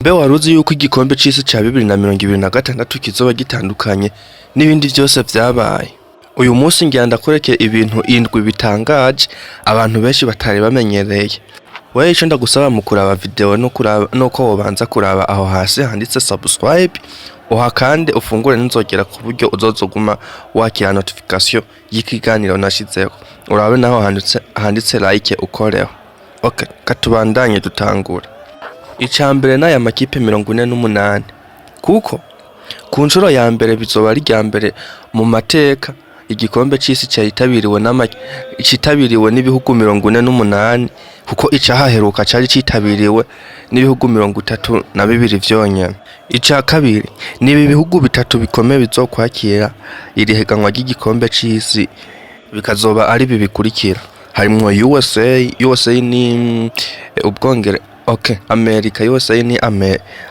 Mbe waruzi yuko igikombe c'isi ca 2026 kizoba gitandukanye n'ibindi vyose vyabaye. Uyu munsi ngira ndakoreke ibintu indwi bitangaje abantu benshi batari bamenyereye. Wewe ico ndagusaba mu kuraba video nuko wobanza kuraba aho hasi handitse subscribe, uhakande ufungure n'inzogera ku buryo uzozoguma wakira notification y'ikiganiro nashizeho. Urabe naho handitse like ukoreho. Okay, katubandanye dutangura. Icambere n'aya makipe 48 kuko ku nshuro ya mbere bizoba ari rya mbere mu mateka igikombe c'isi citabiriwe n'ibihugu 48 kuko icahaheruka cari citabiriwe n'ibihugu 32 vyonyene. Ica kabiri ni ibi bihugu bitatu bikomeye bizokwakira iri higanwa ry'igikombe c'isi bikazoba ari bikurikira. Harimwo USA ni Ubwongere, okay, Amerika, USA ni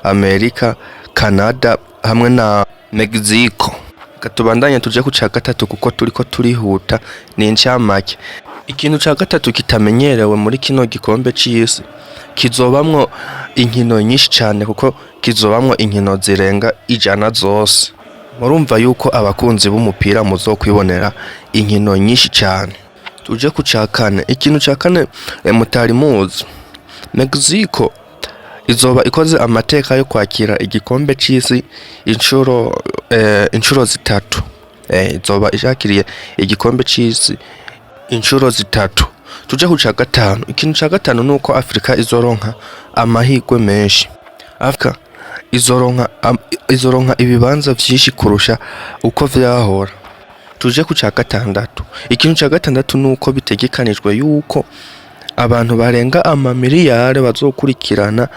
Amerika, Canada hamwe na Mexico. Katubandanye tuje ku ca gatatu kuko turiko turihuta ni incamake. Ikintu ca gatatu kitamenyerewe muri kino gikombe c'isi kizobamwo inkino nyinshi cane kuko kizobamwo inkino zirenga 100 zose. Murumva yuko abakunzi b'umupira muzokwibonera inkino nyinshi cane. Tuje ku ca kane, ikintu ca kane mutari muzi. Mexico izoba ikoze amateka yo kwakira igikombe c'isi inshuro zitatu. Izoba ishakiriye igikombe c'isi inshuro zitatu. Tuje ku ca gatanu, ikintu ca gatanu nuko Afrika izoronka amahirwe menshi. Afrika izoronka ibibanza vyinshi kurusha uko vyahora. Tuje ku ca gatandatu, ikintu ca gatandatu nuko bitegekanijwe yuko abantu barenga amamiliyari bazokurikirana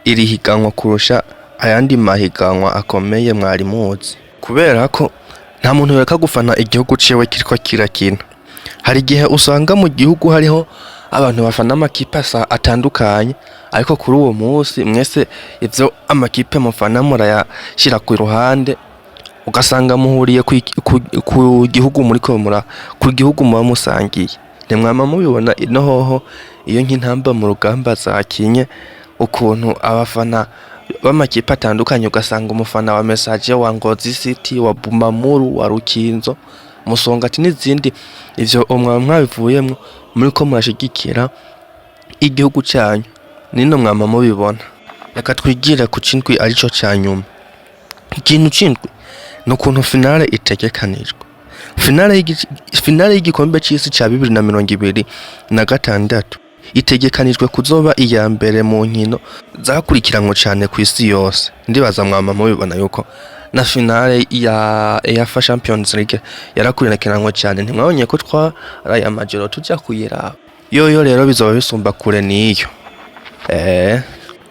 iri higanwa kurusha ayandi mahiganwa akomeye mwari muzi. Kubera ko nta muntu yoreka gufana igihugu ciwe kiriko kirakina. Hari igihe usanga mu gihugu hariho abantu bafana amakipe atandukanye, ariko kuri uwo munsi mwese ivyo amakipe mufana murayashira ku ruhande, ugasanga muhuriye ku gihugu ku gihugu muba musangiye. Ntimwama mubibona ino hoho iyo nk'intamba mu rugamba zakinye ukuntu abafana b'amakipe atandukanye, ugasanga umufana wa Message wa Ngozi City, wa Bumamuru, wa Rukinzo, Musongati n'izindi, ivyo mwaba mwabivuyemwo muriko murashigikira igihugu canyu. Nino mwama mubibona. Reka twigire ku cindwi arico ca nyuma. Ikintu cindwi n'ukuntu finale itegekanijwe. Finale y'igikombe c'isi ca 2026 itegekanijwe kuzoba iya mbere mu nkino zakurikiranwe cane kw'isi yose. Ndibaza mwama mubibona yuko na finale ya UEFA Champions League yarakurikiranwe cane. Ntimwabonye ko twaraye amajoro tuja kuyiraba. Yoyo rero bizoba bisumba kure niyo.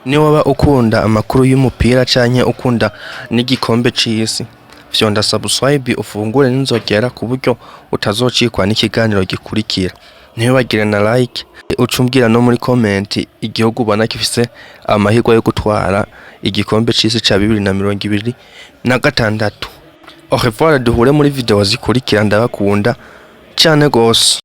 Niwoba ukunda amakuru y'umupira canke ukunda n'igikombe c'isi, vyonda subscribe ufungure n'inzogera ku buryo utazocikwa n'ikiganiro gikurikira. Ntibagire na like, ucumbwira no muri comment igihugu ubona gifise amahirwe yo gutwara igikombe c'isi ca 2026. Au revoir, duhure muri video zikurikira. Ndabakunda cyane gose.